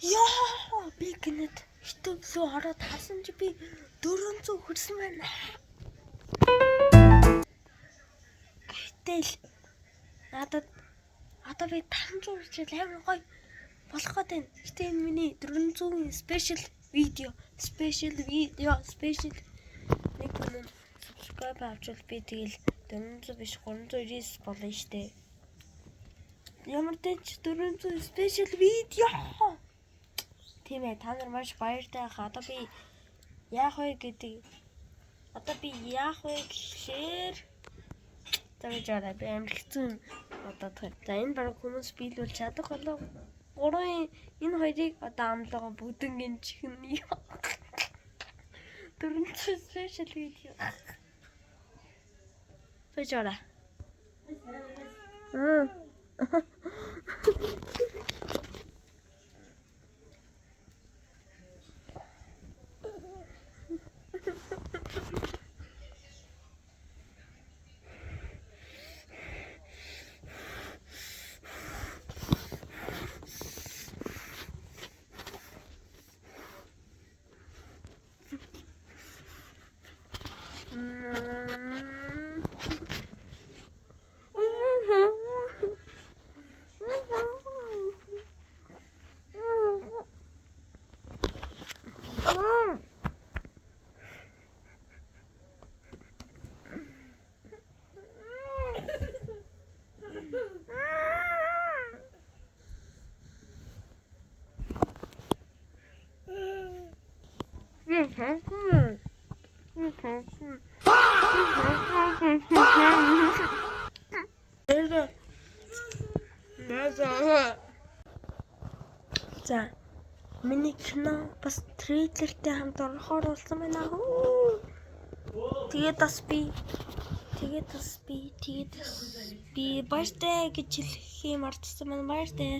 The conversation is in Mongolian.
Яа, би гинэд YouTube руу ороод харсан чи би 400 хүрсэн байна. Гэтэл надад одоо би 500 хүрчил амар гоё болох гэдэг. Гэтэ энэ миний 400-ийн special video нэг хүн subscribe авчвал би тэгэл 400 биш 399 болно штэ. Ямар ч 400 special видео. Тийм ээ, та нар маш баяртай хаа. Одоо би яах вэ гэхээр тэгэж арай би амар хэцүү одоо тэр. За энэ баг хүмүүс биелүүл чадах болов. Гурван энэ хоёрыг одоо амлага бүгднгийн чихэн 400 special видео. Тэгэж арай. За миний кино бас трейлертэй хамт орохоор болсон байна. Тэгээд бас би баяртай гэж хэлэх юм артсан байна. Баяртай.